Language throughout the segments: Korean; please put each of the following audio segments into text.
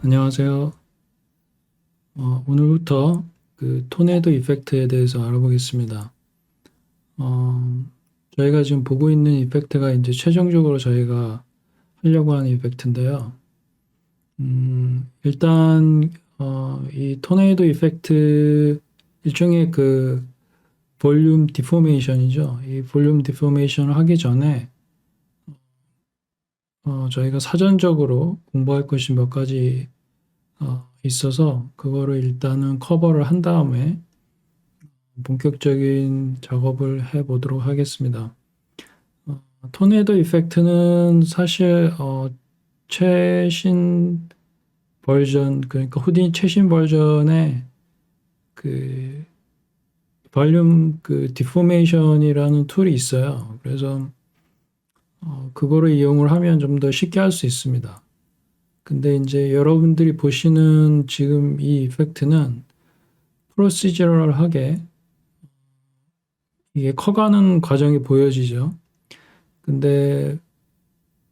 안녕하세요. 오늘부터 그 토네이도 이펙트에 대해서 알아보겠습니다. 어, 저희가 지금 보고 있는 이펙트가 이제 최종적으로 저희가 하려고 하는 이펙트인데요. 일단 이 토네이도 이펙트 일종의 그 볼륨 디포메이션이죠. 이 볼륨 디포메이션을 하기 전에 저희가 사전적으로 공부할 것이 몇 가지 있어서 그거를 일단은 커버를 한 다음에 본격적인 작업을 해 보도록 하겠습니다. 토네이도 이펙트는 사실 최신 버전, 그러니까 후디 최신 버전의 그 볼륨 그 디포메이션이라는 툴이 있어요. 그래서 그거를 이용을 하면 좀 더 쉽게 할 수 있습니다. 근데 이제 여러분들이 보시는 지금 이 이펙트는 프로시저럴하게 이게 커가는 과정이 보여지죠. 근데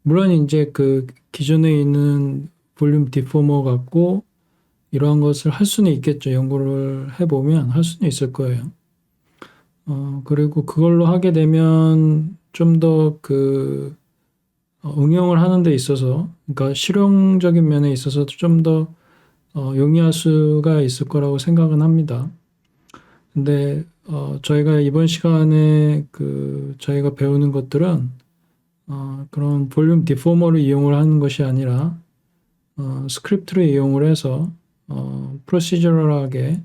물론 이제 그 기존에 있는 볼륨 디포머 갖고 이러한 것을 할 수는 있겠죠. 연구를 해보면 할 수는 있을 거예요. 그리고 그걸로 하게 되면 좀 더 그 응용을 하는 데 있어서, 그러니까 실용적인 면에 있어서 좀 더 용이할 수가 있을 거라고 생각은 합니다. 근데 저희가 이번 시간에 그 저희가 배우는 것들은 그런 볼륨 디포머를 이용을 하는 것이 아니라 스크립트를 이용을 해서 프로시저럴하게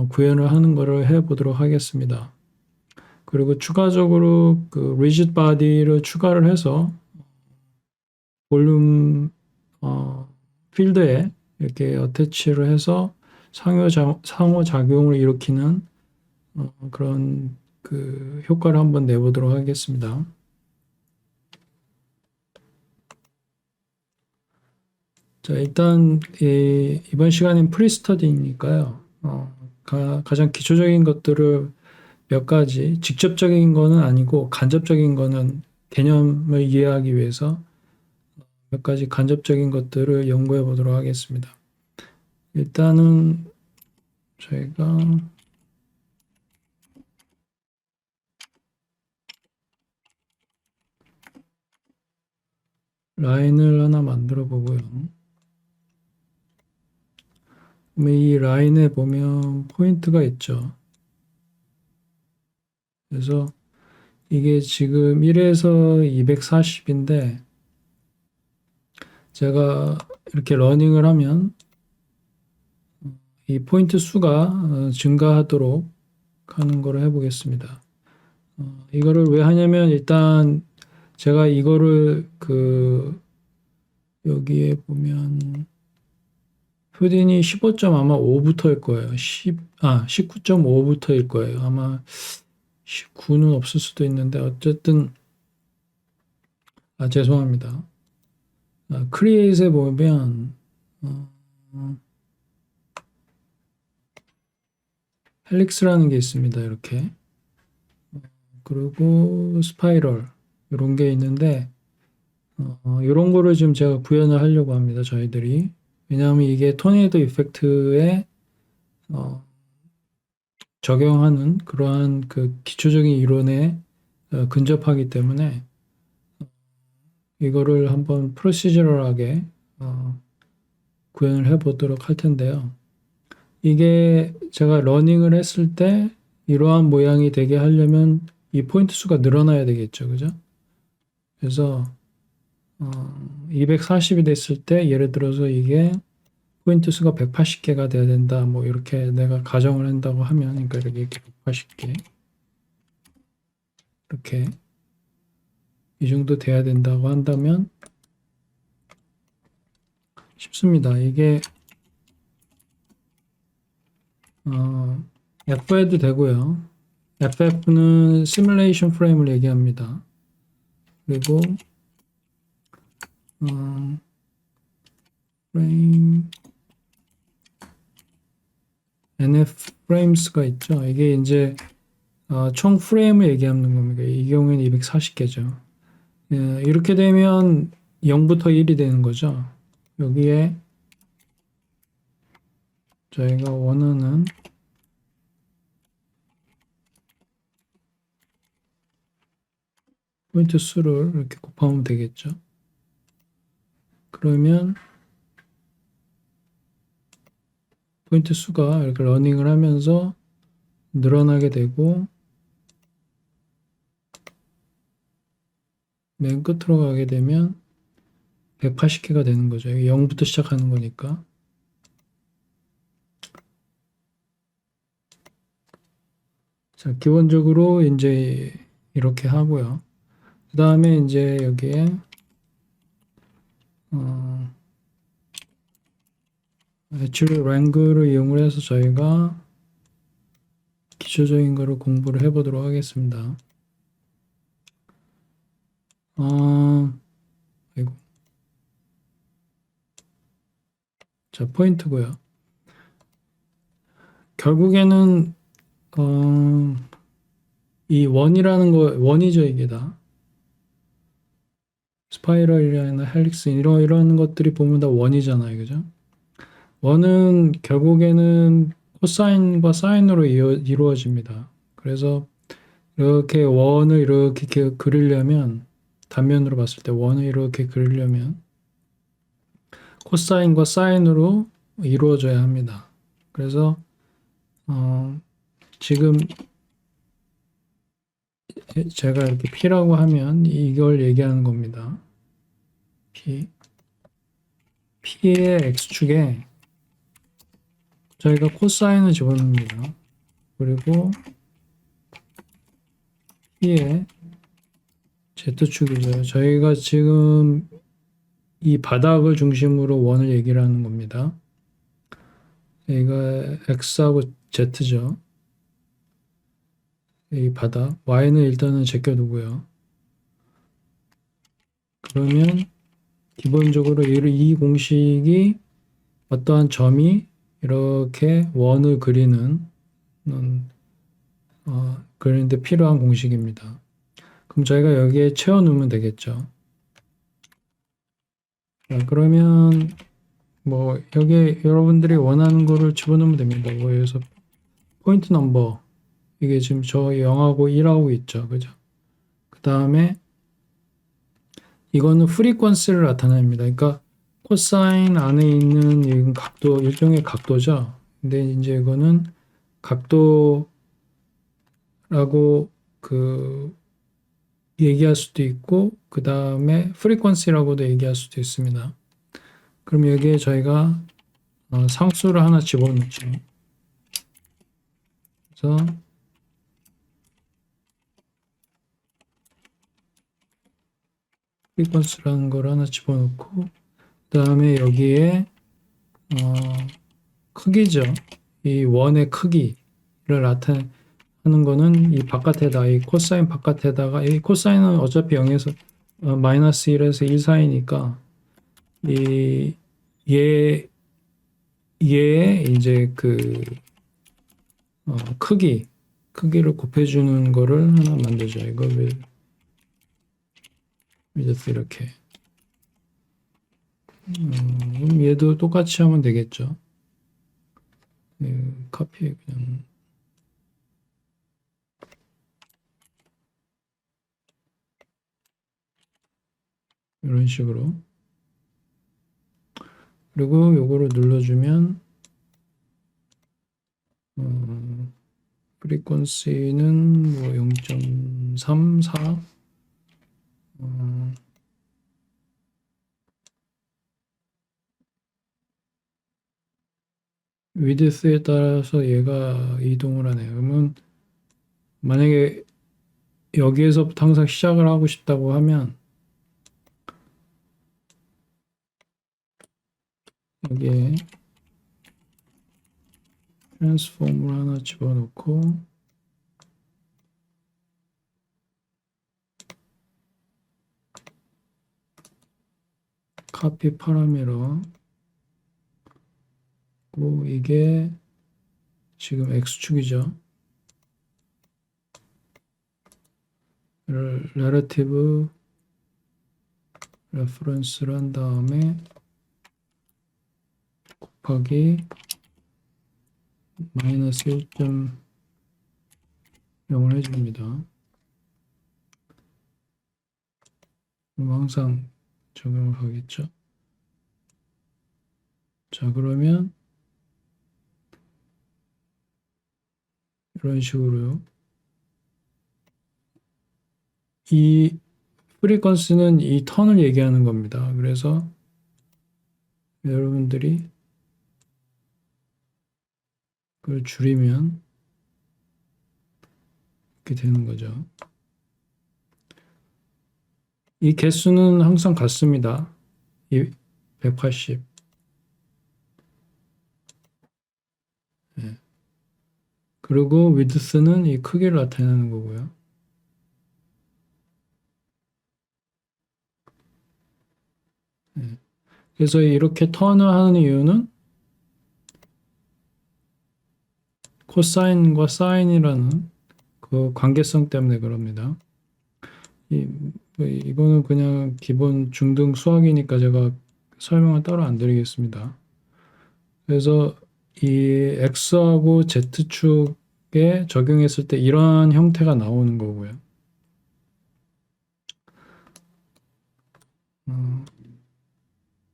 구현을 하는 것을 해보도록 하겠습니다. 그리고 추가적으로 그 리지드 바디를 추가를 해서 볼륨 필드에 이렇게 어태치를 해서 상호작용을 일으키는 그런 그 효과를 한번 내보도록 하겠습니다. 자, 일단 이번 시간엔 프리스터디니까요. 가장 기초적인 것들을 몇 가지 직접적인 거는 아니고 간접적인 거는 개념을 이해하기 위해서 몇 가지 간접적인 것들을 연구해 보도록 하겠습니다. 일단은 저희가 라인을 하나 만들어 보고요. 이 라인에 보면 포인트가 있죠. 그래서 이게 지금 1에서 240인데 제가 이렇게 러닝을 하면 이 포인트 수가 증가하도록 하는 거를 해보겠습니다. 이거를 왜 하냐면 일단 제가 이거를 그 여기에 보면 표딘이 15점 아마 5부터일 거예요. 19.5부터일 거예요. 아마 19는 없을 수도 있는데 어쨌든 죄송합니다. 크리에이트에 보면 헬릭스라는 게 있습니다. 이렇게. 그리고 스파이럴 이런 게 있는데 이런 거를 지금 제가 구현을 하려고 합니다. 저희들이. 왜냐하면 이게 토네이도 이펙트에 적용하는 그러한 그 기초적인 이론에 근접하기 때문에 이거를 한번 프로시저럴하게 구현을 해보도록 할 텐데요. 이게 제가 러닝을 했을 때 이러한 모양이 되게 하려면 이 포인트 수가 늘어나야 되겠죠. 그죠? 그래서 240이 됐을 때 예를 들어서 이게 포인트 수가 180개가 돼야 된다. 뭐 이렇게 내가 가정을 한다고 하면 그러니까 이렇게 180개 이렇게 이 정도 돼야 된다고 한다면 쉽습니다. 이게 F 해도 되고요. FF는 시뮬레이션 프레임을 얘기합니다. 그리고 프레임 NF 프레임스가 있죠. 이게 이제 총 프레임을 얘기하는 겁니다. 이 경우에는 240개죠. 이렇게 되면 0부터 1이 되는 거죠. 여기에 저희가 원하는 포인트 수를 이렇게 곱하면 되겠죠. 그러면 포인트 수가 이렇게 러닝을 하면서 늘어나게 되고 맨 끝으로 가게 되면 180개가 되는 거죠. 0부터 시작하는 거니까. 자, 기본적으로 이제 이렇게 하고요. 그 다음에 이제 여기에 애초에 랭글을 이용을 해서 저희가 기초적인 거를 공부를 해보도록 하겠습니다. 아이고. 자, 포인트고요. 결국에는 이 원이라는 거, 원이죠, 이게 다. 스파이럴이나 헬릭스 이런 것들이 보면 다 원이잖아요, 그죠? 원은 결국에는 코사인과 사인으로 이루어집니다. 그래서 이렇게 원을 이렇게 그리려면 단면으로 봤을 때 원을 이렇게 그리려면 코사인과 사인으로 이루어져야 합니다. 그래서 지금 제가 이렇게 P라고 하면 이걸 얘기하는 겁니다. P의 X축에 저희가 코사인을 집어넣습니다. 그리고 P의 Z축이죠. 저희가 지금 이 바닥을 중심으로 원을 얘기를 하는 겁니다. 여기가 X하고 Z죠. 이 바닥. Y는 일단은 제껴두고요. 그러면 기본적으로 이 공식이 어떠한 점이 이렇게 원을 그리는데 필요한 공식입니다. 그럼 저희가 여기에 채워 넣으면 되겠죠. 자, 그러면 뭐 여기에 여러분들이 원하는 거를 집어넣으면 됩니다. 뭐 여기서 포인트 넘버 이게 지금 저 0하고 1하고 있죠. 그죠? 그 다음에 이거는 프리퀀시를 나타냅니다. 그러니까 코사인 안에 있는 이 각도, 일종의 각도죠. 근데 이제 이거는 각도라고 얘기할 수도 있고, 그 다음에 프리퀀시라고도 얘기할 수도 있습니다. 그럼 여기에 저희가 상수를 하나 집어넣죠. 그래서 프리퀀스라는 걸 하나 집어넣고 그 다음에 여기에 크기죠. 이 원의 크기를 나타내는 거는 이 바깥에다 이 코사인 바깥에다가 이 코사인은 어차피 0에서 마이너스 1에서 1 사이니까 이 얘의 이제 크기를 곱해주는 거를 하나 만들죠. 이거 이렇게 그럼 얘도 똑같이 하면 되겠죠. 카피 그냥 이런 식으로 그리고 요거를 눌러주면 프리퀀시는 뭐 0.34 위드스에 따라서 얘가 이동을 하네요. 그러면 만약에 여기에서부터 항상 시작을 하고 싶다고 하면 여기에 트랜스폼을 하나 집어넣고 카피 파라미터 이게 지금 X축이죠. relative reference를 한 다음에 곱하기 마이너스 1.0을 해줍니다. 그럼 항상 적용을 하겠죠. 자, 그러면 이런 식으로요. 이 프리퀀스는 이 턴을 얘기하는 겁니다. 그래서 여러분들이 그걸 줄이면 이렇게 되는 거죠. 이 개수는 항상 같습니다. 이 180. 네. 그리고 위드스는 이 크기를 나타내는 거고요. 네. 그래서 이렇게 턴을 하는 이유는 코사인과 사인이라는 그 관계성 때문에 그럽니다. 이거는 그냥 기본 중등 수학이니까 제가 설명을 따로 안 드리겠습니다. 그래서 이 X하고 Z축에 적용했을 때 이러한 형태가 나오는 거고요.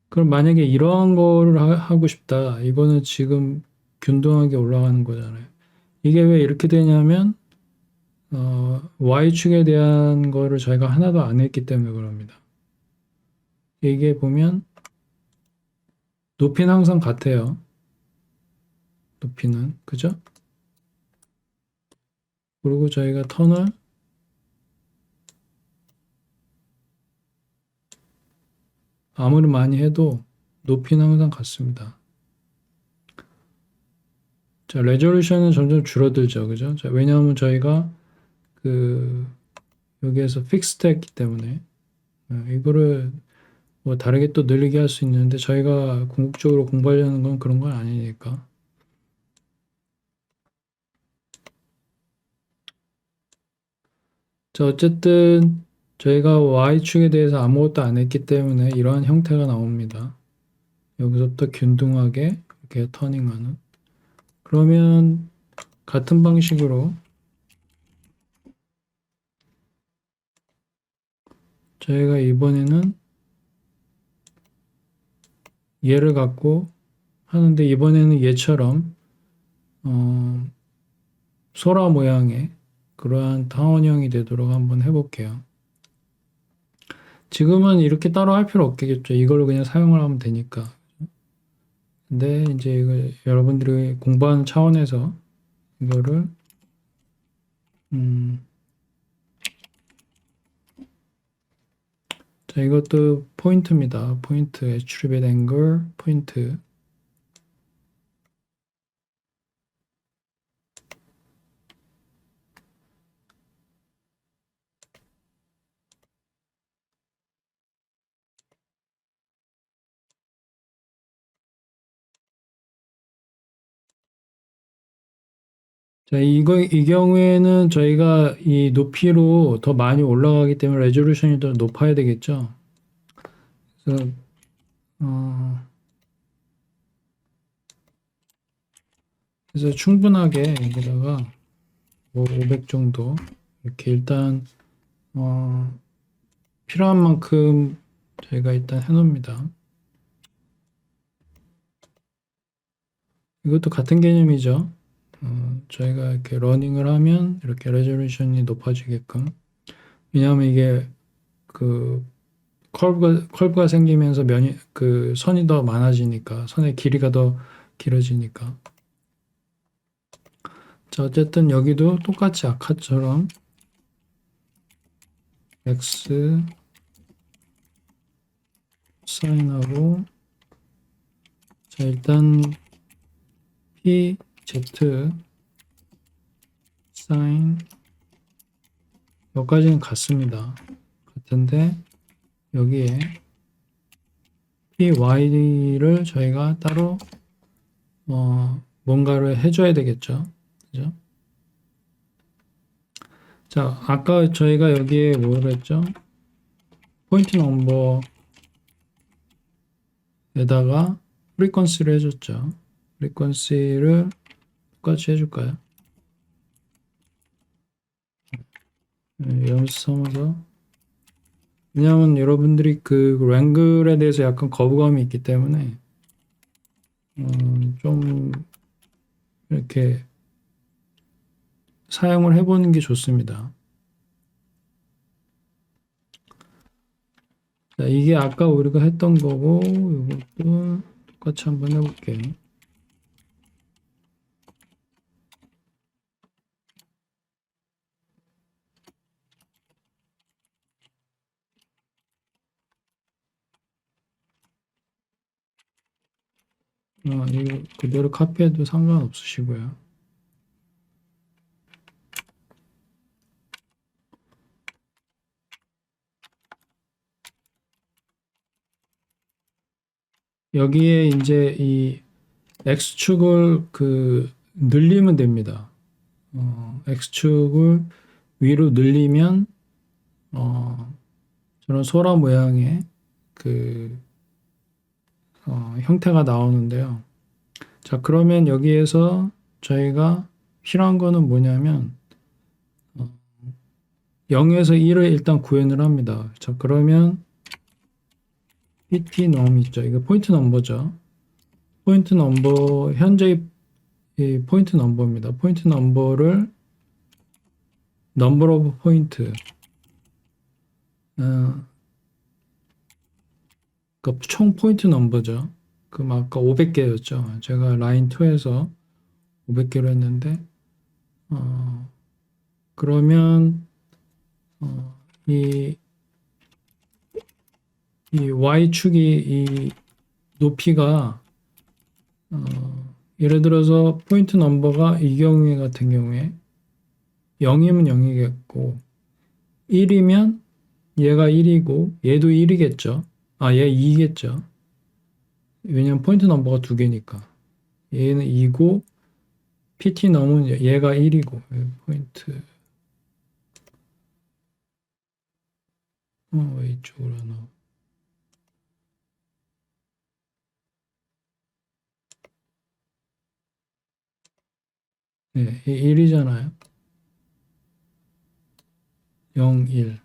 그럼 만약에 이러한 거를 하고 싶다. 이거는 지금 균등하게 올라가는 거잖아요. 이게 왜 이렇게 되냐면 Y축에 대한 거를 저희가 하나도 안 했기 때문에 그럽니다. 이게 보면 높이는 항상 같아요. 높이는 그죠? 그리고 저희가 턴을 아무리 많이 해도 높이는 항상 같습니다. 자, 레졸루션은 점점 줄어들죠. 그죠? 자, 왜냐하면 저희가 여기에서 픽스드 했기 때문에 이거를 뭐 다르게 또 늘리게 할 수 있는데 저희가 궁극적으로 공부하려는 건 그런 건 아니니까. 자, 어쨌든 저희가 Y축에 대해서 아무것도 안 했기 때문에 이러한 형태가 나옵니다. 여기서부터 균등하게 이렇게 터닝하는. 그러면 같은 방식으로 저희가 이번에는 얘를 갖고 하는데 이번에는 얘처럼 소라 모양의 그러한 타원형이 되도록 한번 해볼게요. 지금은 이렇게 따로 할 필요 없겠죠. 이걸로 그냥 사용을 하면 되니까. 근데 이제 이거 여러분들이 공부하는 차원에서 이거를 자, 이것도 포인트입니다. 포인트, attribute angle, 포인트. 자, 이 경우에는 저희가 이 높이로 더 많이 올라가기 때문에 레졸루션이 더 높아야 되겠죠. 그래서, 그래서 충분하게 여기다가 뭐 500 정도 이렇게 일단 필요한 만큼 저희가 일단 해놓습니다. 이것도 같은 개념이죠. 저희가 이렇게 러닝을 하면 이렇게 레졸루션이 높아지게끔. 왜냐하면 이게 그 컬브가 생기면서 그 선이 더 많아지니까, 선의 길이가 더 길어지니까. 자, 어쨌든 여기도 똑같이 아카처럼 X 사인하고, 자, 일단 P, Z 사인 여기까지는 같습니다. 같은데 여기에 PY를 저희가 따로 뭔가를 해줘야 되겠죠. 그죠? 자, 아까 저희가 여기에 뭘 했죠? 포인트 넘버에다가 프리퀀시를 해줬죠. 프리퀀시를 똑같이 해줄까요? 네, 염수 삼아서. 왜냐하면 여러분들이 그 랭글에 대해서 약간 거부감이 있기 때문에 좀 이렇게 사용을 해보는 게 좋습니다. 자, 이게 아까 우리가 했던 거고 이것도 똑같이 한번 해볼게요. 이거 그대로 카피해도 상관없으시고요. 여기에 이제 이 X축을 그 늘리면 됩니다. X축을 위로 늘리면 저런 소라 모양의 그 형태가 나오는데요. 자, 그러면 여기에서 저희가 필요한 거는 뭐냐면 0에서 1을 일단 구현을 합니다. 자, 그러면 PT 넘 있죠. 이거 포인트 넘버죠. 포인트 넘버 현재의 이 포인트 넘버입니다. 포인트 넘버를 넘버 오브 포인트 총 포인트 넘버죠. 그럼 아까 500개였죠. 제가 라인 2에서 500개로 했는데 그러면 이, 이 y축이 이 높이가 예를 들어서 포인트 넘버가 이 경우에 같은 경우에 0이면 0이겠고 1이면 얘가 1이고 얘도 1이겠죠. 얘 2겠죠. 왜냐면 포인트 넘버가 두 개니까. 얘는 2고 PT 넘은 얘가 1이고 포인트 왜 이쪽으로 넣어? 네, 1이잖아요. 0, 1.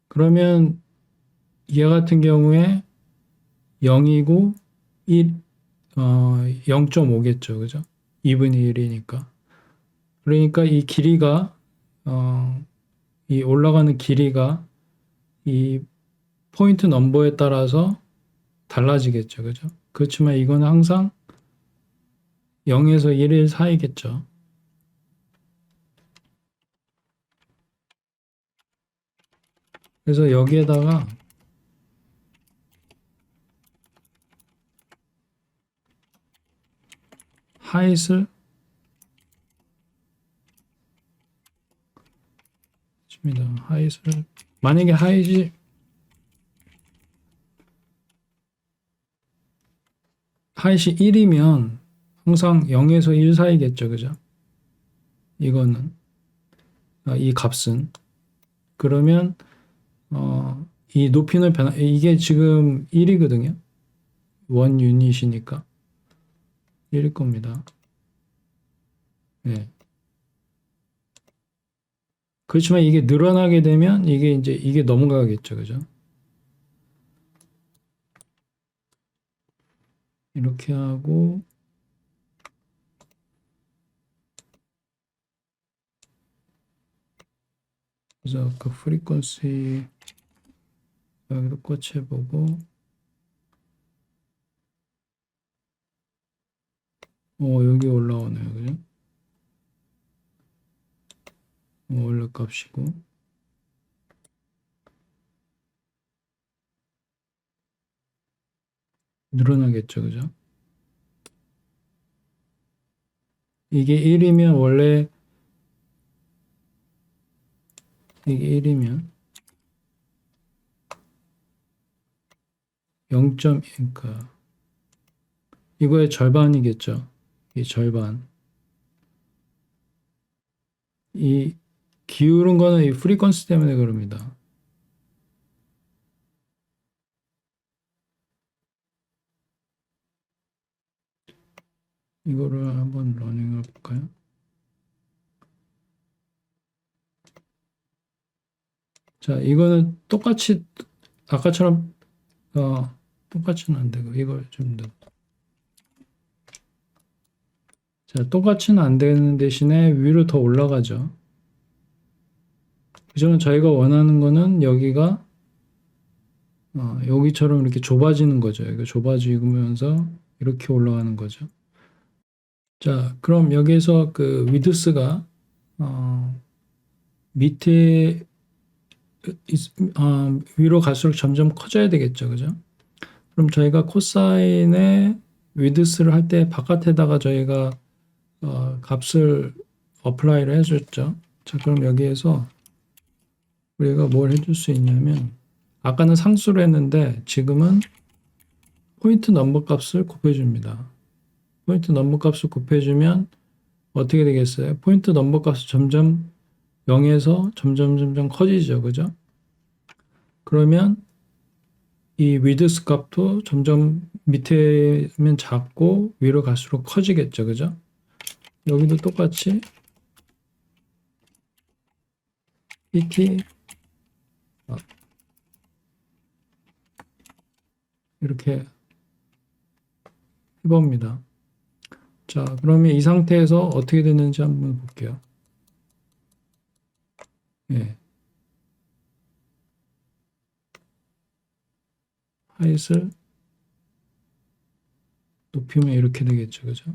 그러면 얘 같은 경우에 0이고 1, 0.5겠죠. 그죠? 2분의 1이니까. 그러니까 이 길이가, 이 올라가는 길이가 이 포인트 넘버에 따라서 달라지겠죠. 그죠? 그렇지만 이건 항상 0에서 1일 사이겠죠. 그래서 여기에다가 하잇을 줍니다. 하잇을 만약에 하잇이 1이면 항상 0에서 1 사이겠죠. 그죠? 이거는 이 값은 그러면 이 높이는 이게 지금 1이거든요. 원 유닛이니까 1일 겁니다. 네. 그렇지만 이게 늘어나게 되면 이게 이제 이게 넘어가겠죠. 그죠? 이렇게 하고 그래서 그 프리퀀시 여기도 꽂혀보고 여기 올라오네요. 그죠? 원래 값이고 늘어나겠죠. 그죠? 이게 1이면 원래 이게 1이면 0. 그러니까 이거의 절반이겠죠. 이 절반. 이 기울은 거는 이 프리퀀시 때문에 그럽니다. 이거를 한번 러닝을 볼까요? 자, 이거는 똑같이 아까처럼 똑같이는 안 되고 이걸 좀 더. 자, 똑같이는 안 되는 대신에 위로 더 올라가죠. 그죠? 저희가 원하는 거는 여기가 여기처럼 이렇게 좁아지는 거죠. 여기가 좁아지면서 이렇게 올라가는 거죠. 자, 그럼 여기에서 그 위드스가 밑에 위로 갈수록 점점 커져야 되겠죠. 그죠? 그럼 저희가 코사인의 위드스를 할 때 바깥에다가 저희가 값을 어플라이를 해줬죠. 자, 그럼 여기에서 우리가 뭘 해줄 수 있냐면 아까는 상수로 했는데 지금은 포인트 넘버 값을 곱해줍니다. 포인트 넘버 값을 곱해주면 어떻게 되겠어요? 포인트 넘버 값이 점점 0에서 점점 커지죠. 그죠? 그러면 이 위드스 값도 점점 밑에면 작고 위로 갈수록 커지겠죠. 그죠? 여기도 똑같이 pt 이렇게 해봅니다. 자, 그러면 이 상태에서 어떻게 되는지 한번 볼게요. 예. 하이트를 높이면 이렇게 되겠죠. 그죠?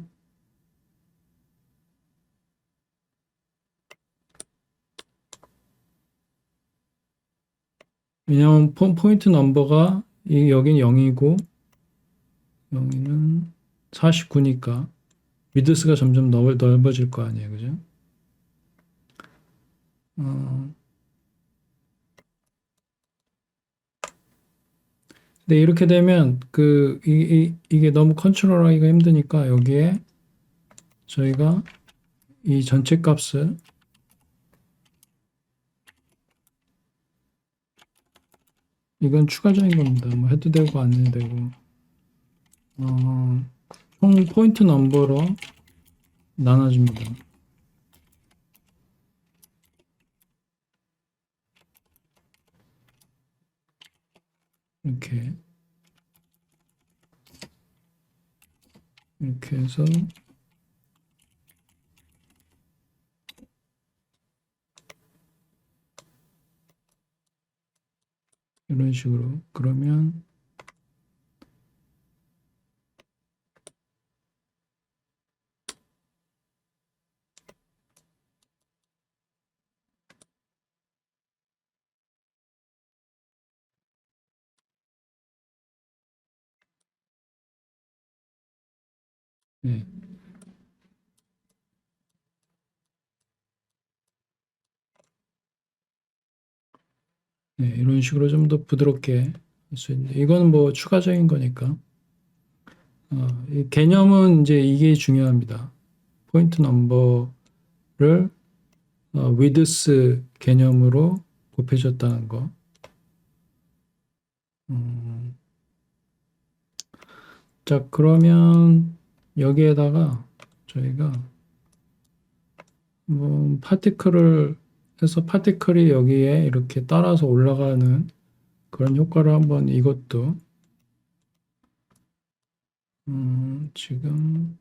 왜냐하면 포인트 넘버가 여긴 0이고 여기는 49니까 위드스가 점점 넓어질 거 아니에요. 그죠? 근데 이렇게 되면 이게 너무 컨트롤하기가 힘드니까 여기에 저희가 이 전체 값을 이건 추가적인 겁니다. 뭐 해도 되고 안 해도 되고 총 포인트 넘버로 나눠줍니다. 이렇게 해서 이런 식으로 그러면 네, 네, 이런 식으로 좀 더 부드럽게 할 수 있는데 이거는 뭐 추가적인 거니까 이 개념은 이제 이게 중요합니다. 포인트 넘버를 위드스 개념으로 곱해줬다는 거. 자, 그러면 여기에다가 저희가 뭐 파티클을 해서 파티클이 여기에 이렇게 따라서 올라가는 그런 효과를 한번 이것도 지금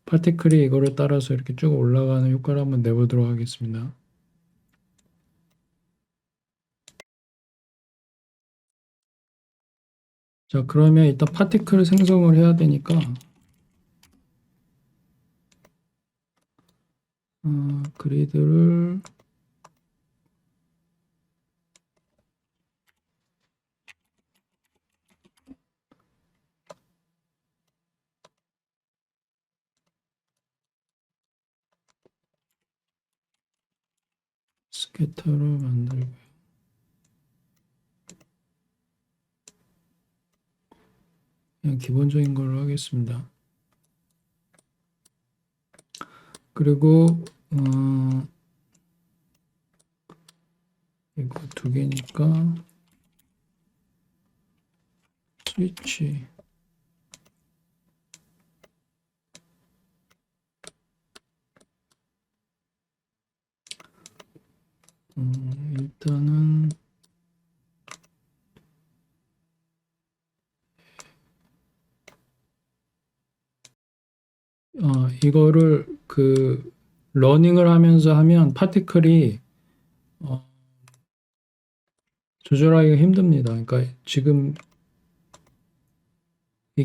파티클이 이거를 따라서 이렇게 쭉 올라가는 효과를 한번 내보도록 하겠습니다. 자, 그러면 일단 파티클 생성을 해야 되니까 그리드를 스캐터를 만들고 그냥 기본적인 걸로 하겠습니다. 그리고 이거 두 개니까 스위치. 일단은 이거를 그 러닝을 하면서 하면 파티클이 조절하기가 힘듭니다. 그러니까 지금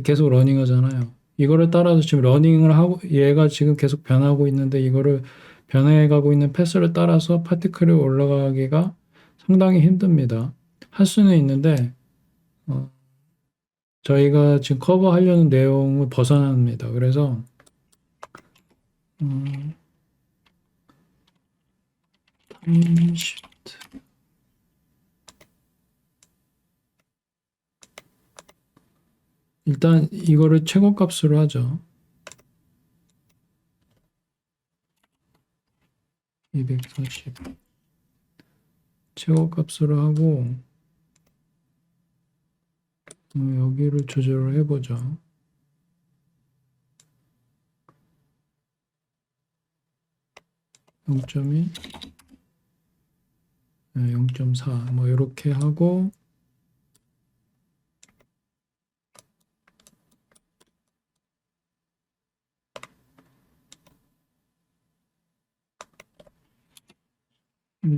계속 러닝 하잖아요. 이거를 따라서 지금 러닝을 하고 얘가 지금 계속 변하고 있는데 이거를 변해 가고 있는 패스를 따라서 파티클이 올라가기가 상당히 힘듭니다. 할 수는 있는데 저희가 지금 커버하려는 내용을 벗어납니다. 그래서 타임 시프트 일단 이거를 최고값으로 하죠. 240 최고값으로 하고 여기를 조절을 해보죠. 0.2 0.4 뭐 이렇게 하고 이거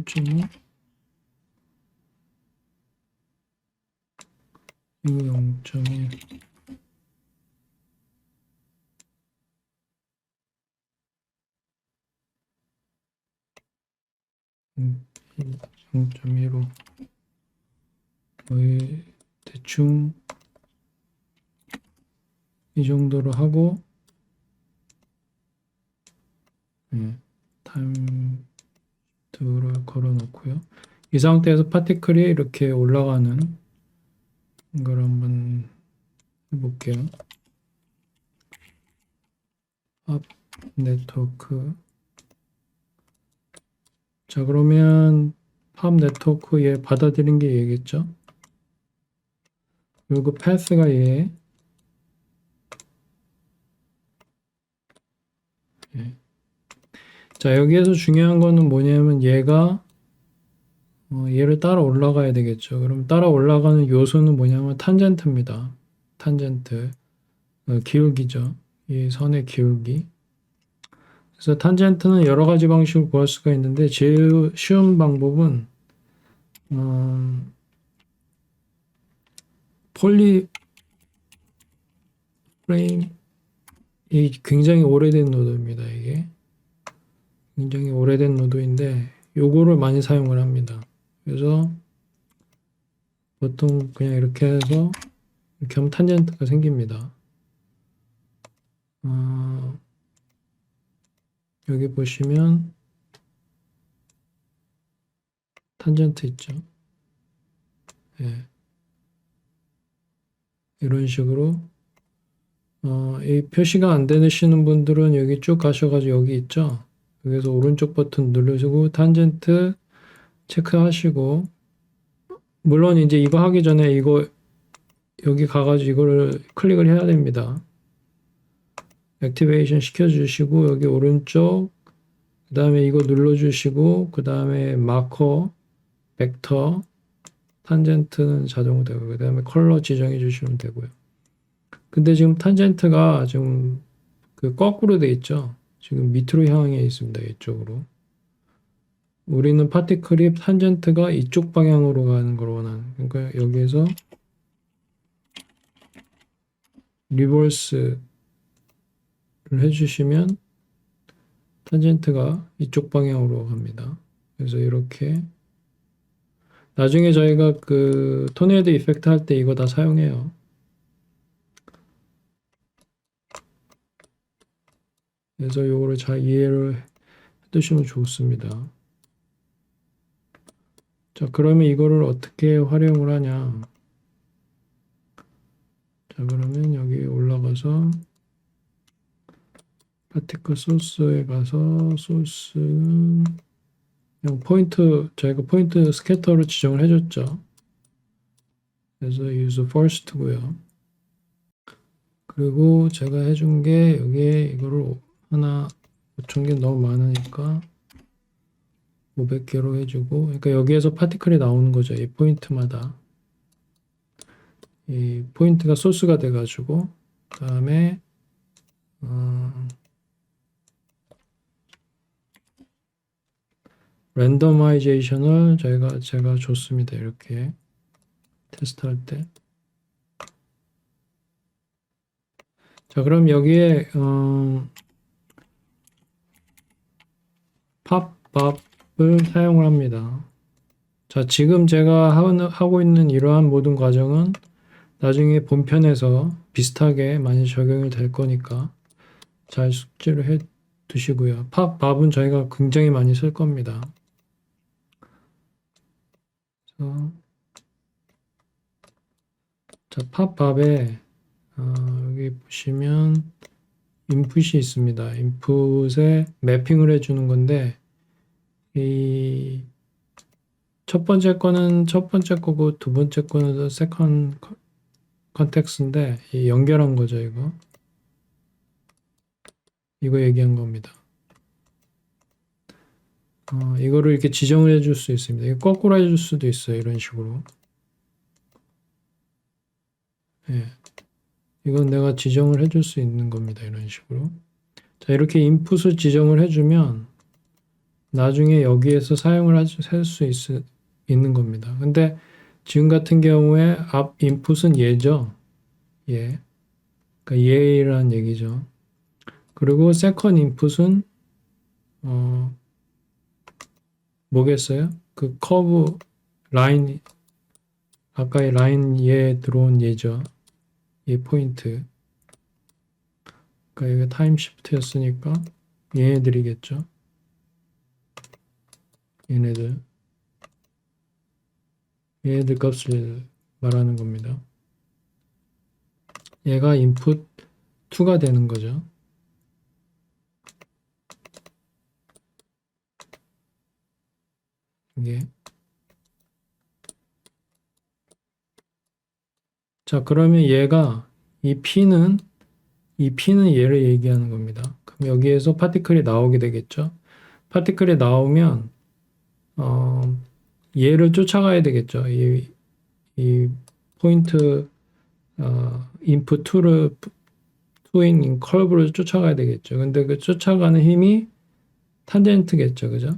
0.1 0.15 거의 대충 이 정도로 하고 타임 를 걸어 놓고요. 이 상태에서 파티클이 이렇게 올라가는 걸 한번 해볼게요. 업 네트워크. 자, 그러면 팝 네트워크 얘 받아들인 게 얘겠죠? 그리고 패스가 얘. 예. 자, 여기에서 중요한 거는 뭐냐면 얘가 얘를 따라 올라가야 되겠죠. 그럼 따라 올라가는 요소는 뭐냐면 탄젠트입니다. 탄젠트. 기울기죠. 이 선의 기울기. 그래서 탄젠트는 여러 가지 방식으로 구할 수가 있는데 제일 쉬운 방법은 폴리 프레임 이 굉장히 오래된 노드입니다. 이게 굉장히 오래된 노드인데 요거를 많이 사용을 합니다. 그래서 보통 그냥 이렇게 해서 이렇게 하면 탄젠트가 생깁니다. 여기 보시면 탄젠트 있죠. 예. 이런 식으로 이 표시가 안 되시는 분들은 여기 쭉 가셔가지고 여기 있죠. 여기서 오른쪽 버튼 누르시고 탄젠트 체크하시고 물론 이제 이거 하기 전에 이거 여기 가가지고 이거를 클릭을 해야 됩니다. 액티베이션 시켜주시고 여기 오른쪽 그 다음에 이거 눌러주시고 그 다음에 마커 벡터 탄젠트는 자동으로 되고 그 다음에 컬러 지정해 주시면 되고요. 근데 지금 탄젠트가 지금 그 거꾸로 돼 있죠. 지금 밑으로 향해 있습니다. 이쪽으로. 우리는 파티클이 탄젠트가 이쪽 방향으로 가는 걸 원하는. 그러니까 여기에서 리버스를 해주시면 탄젠트가 이쪽 방향으로 갑니다. 그래서 이렇게 나중에 저희가 그 토네이도 이펙트 할 때 이거 다 사용해요. 그래서 요거를 잘 이해를 해두시면 좋습니다. 자, 그러면 이거를 어떻게 활용을 하냐? 자, 그러면 여기 올라가서 파티클 소스에 가서 소스는 그냥 포인트 저희가 포인트 스캐터로 지정을 해줬죠. 그래서 use first고요. 그리고 제가 해준 게 여기에 이거를 하나 5,000개 너무 많으니까 500개로 해주고, 그러니까 여기에서 파티클이 나오는 거죠. 이 포인트마다. 이 포인트가 소스가 돼가지고, 그 다음에 랜더마이제이션을 제가 줬습니다. 이렇게 테스트할 때. 자, 그럼 여기에 팝밥을 사용을 합니다. 자, 지금 제가 하고 있는 이러한 모든 과정은 나중에 본편에서 비슷하게 많이 적용이 될 거니까 잘 숙지를 해 두시고요. 팝밥은 저희가 굉장히 많이 쓸 겁니다. 그래서 자, 팝밥에 여기 보시면 인풋이 있습니다. 인풋에 매핑을 해주는 건데 이 첫 번째 거는 첫 번째 거고 두 번째 거는 세컨 컨텍스인데 이 연결한 거죠, 이거 얘기한 겁니다. 이거를 이렇게 지정을 해줄 수 있습니다. 이거 거꾸로 해줄 수도 있어요. 이런 식으로. 예. 이건 내가 지정을 해줄 수 있는 겁니다. 이런 식으로. 자, 이렇게 인풋을 지정을 해주면 나중에 여기에서 사용을 할 수 있는 겁니다. 근데 지금 같은 경우에 앞 인풋은 얘죠. 얘. 그러니까 얘라는 얘기죠. 그리고 세컨 인풋은 뭐겠어요? 그 커브 라인, 아까의 라인 얘 들어온 얘죠. 얘 포인트. 그러니까 이게 타임 시프트였으니까 얘네들이겠죠. 얘네들 값을 말하는 겁니다. 얘가 input 2가 되는 거죠. 이게. 자, 그러면 얘가 이 P는 얘를 얘기하는 겁니다. 그럼 여기에서 파티클이 나오게 되겠죠. 파티클이 나오면 얘를 쫓아가야 되겠죠. 이 포인트 input 2인 컬브를 쫓아가야 되겠죠. 근데 그 쫓아가는 힘이 탄젠트겠죠. 그죠?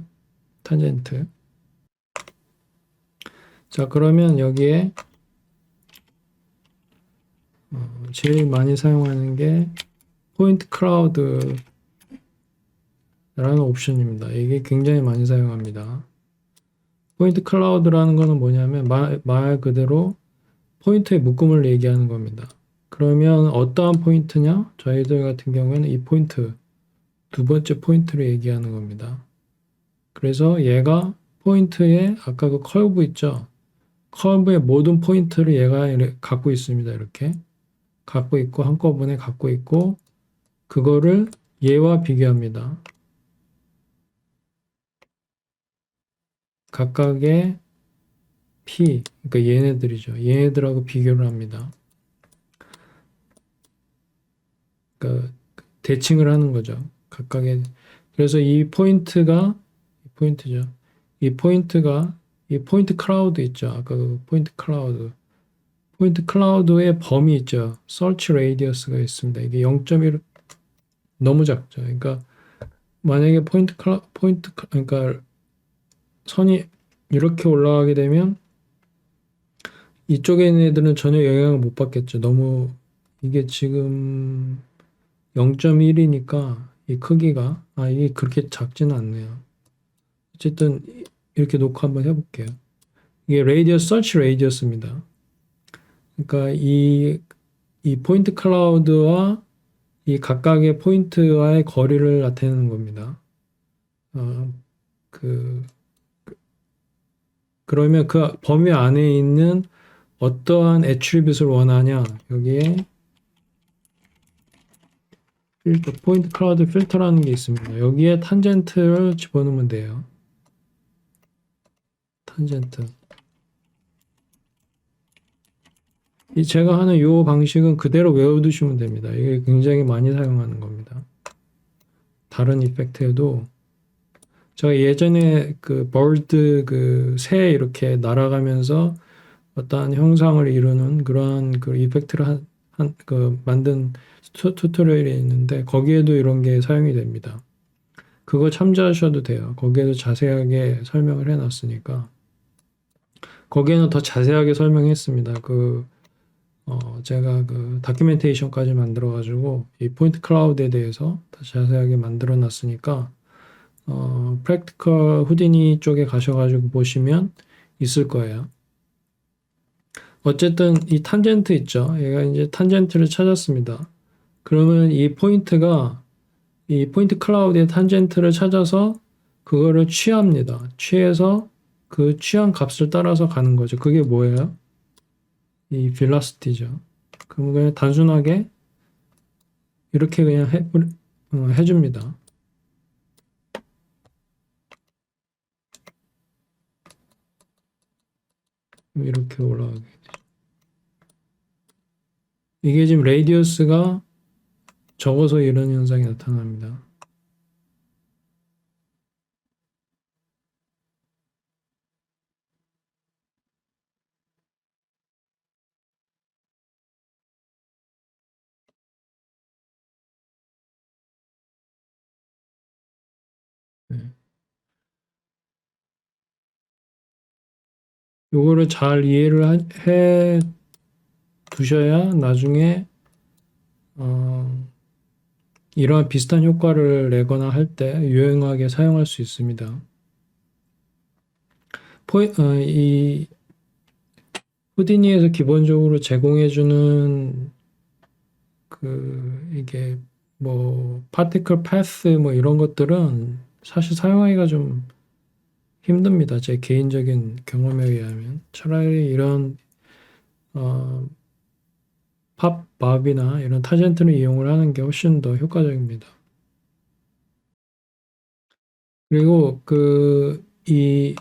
탄젠트. 자, 그러면 여기에 제일 많이 사용하는 게 포인트 클라우드라는 옵션입니다. 이게 굉장히 많이 사용합니다. 포인트 클라우드라는 거는 뭐냐면 말 그대로 포인트의 묶음을 얘기하는 겁니다. 그러면 어떠한 포인트냐? 저희들 같은 경우에는 이 포인트, 두 번째 포인트를 얘기하는 겁니다. 그래서 얘가 포인트에 아까 그 컬브 있죠? 컬브의 모든 포인트를 얘가 갖고 있습니다. 이렇게 갖고 있고 한꺼번에 갖고 있고 그거를 얘와 비교합니다. 각각의 P, 그러니까 얘네들이죠. 얘네들하고 비교를 합니다. 그러니까 대칭을 하는 거죠. 각각의. 그래서 이 포인트죠. 이 포인트 클라우드 있죠. 아까 그 포인트 클라우드. 포인트 클라우드의 범위 있죠. search radius가 있습니다. 이게 0.1 너무 작죠. 그러니까 만약에 그러니까 선이 이렇게 올라가게 되면 이쪽에 있는 애들은 전혀 영향을 못 받겠죠. 너무 이게 지금 0.1이니까 이 크기가 이게 그렇게 작지는 않네요. 어쨌든 이렇게 놓고 한번 해볼게요. 이게 search radius입니다. 그러니까 이 포인트 클라우드와 이 각각의 포인트와의 거리를 나타내는 겁니다. 그러면 그 범위 안에 있는 어떠한 애트리뷰트를 원하냐? 여기에 필터, 포인트 클라우드 필터라는 게 있습니다. 여기에 탄젠트를 집어넣으면 돼요. 탄젠트. 제가 하는 이 방식은 그대로 외워두시면 됩니다. 이게 굉장히 많이 사용하는 겁니다. 다른 이펙트에도 제가 예전에 그 벌드 그 새 이렇게 날아가면서 어떠한 형상을 이루는 그러한 그 이펙트를 그 만든 튜토리얼이 있는데 거기에도 이런 게 사용이 됩니다. 그거 참조하셔도 돼요. 거기에도 자세하게 설명을 해놨으니까. 거기에는 더 자세하게 설명했습니다. 제가 그 다큐멘테이션까지 만들어가지고 이 포인트 클라우드에 대해서 더 자세하게 만들어 놨으니까 프랙티컬 후디니 쪽에 가셔가지고 보시면 있을 거예요. 어쨌든 이 탄젠트 있죠. 얘가 이제 탄젠트를 찾았습니다. 그러면 이 포인트 클라우드의 탄젠트를 찾아서 그거를 취합니다. 취해서 그 취한 값을 따라서 가는 거죠. 그게 뭐예요? 이 velocity죠. 그럼 그냥 단순하게 이렇게 그냥 해줍니다. 이렇게 올라가게 되죠. 이게 지금 레디어스가 적어서 이런 현상이 나타납니다. 네. 요거를 잘 이해를 해 두셔야 나중에 이러한 비슷한 효과를 내거나 할 때 유용하게 사용할 수 있습니다. 이 후디니에서 기본적으로 제공해주는 이게 뭐 파티클 패스 뭐 이런 것들은 사실 사용하기가 좀 힘듭니다. 제 개인적인 경험에 의하면 차라리 이런 어, 팝밥이나 이런 타젠트를 이용을 하는 게 훨씬 더 효과적입니다. 그리고 이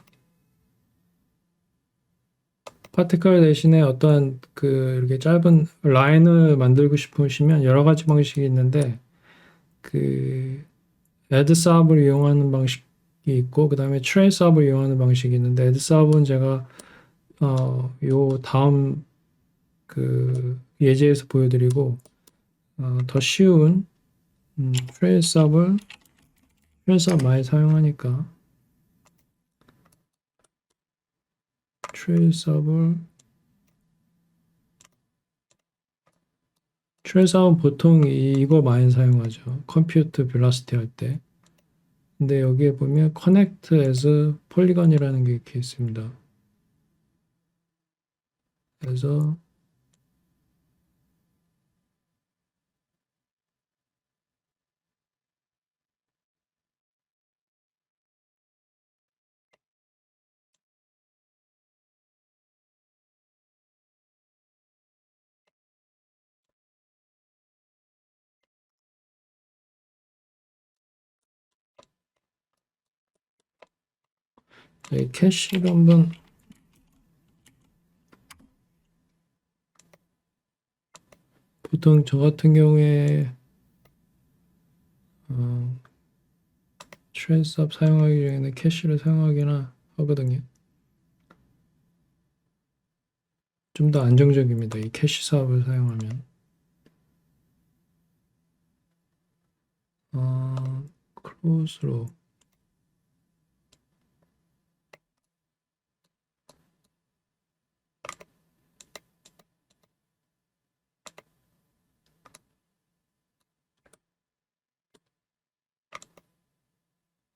파티클 대신에 어떠한 이렇게 짧은 라인을 만들고 싶으시면 여러 가지 방식이 있는데 그 애드삽을 이용하는 방식이 있고 그 다음에 트레이스삽을 이용하는 방식이 있는데 애드삽은 제가 요 다음 예제에서 보여드리고 더 쉬운 트레이스삽을 많이 사용하니까 트레이스삽은 보통 이거 많이 사용하죠. 컴퓨트 벨라시티 할 때. 근데 여기에 보면 connect as polygon이라는 게 이렇게 있습니다. 그래서 이 캐시를 한번 보통 저 같은 경우에 트레이스업 사용하기 전에 캐시를 사용하기나 하거든요. 좀 더 안정적입니다. 이 캐시 사업을 사용하면. 클로즈로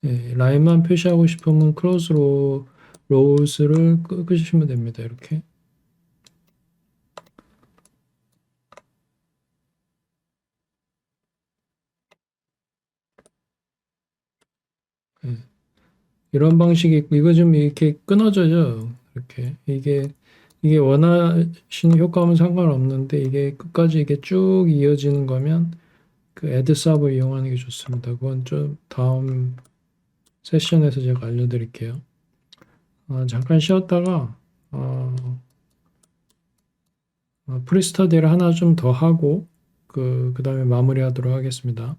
예, 라인만 표시하고 싶으면 클로즈로 로우스를 끄시면 됩니다. 이렇게. 예, 이런 방식이 있고 이거 좀 이렇게 끊어져요. 이렇게 이게 원하시는 효과하면 상관없는데 이게 끝까지 이게 쭉 이어지는 거면 애드 삽을 이용하는 게 좋습니다. 그건 좀 다음 세션에서 제가 알려드릴게요. 잠깐 쉬었다가 프리스터디를 하나 좀 더 하고 그 다음에 마무리하도록 하겠습니다.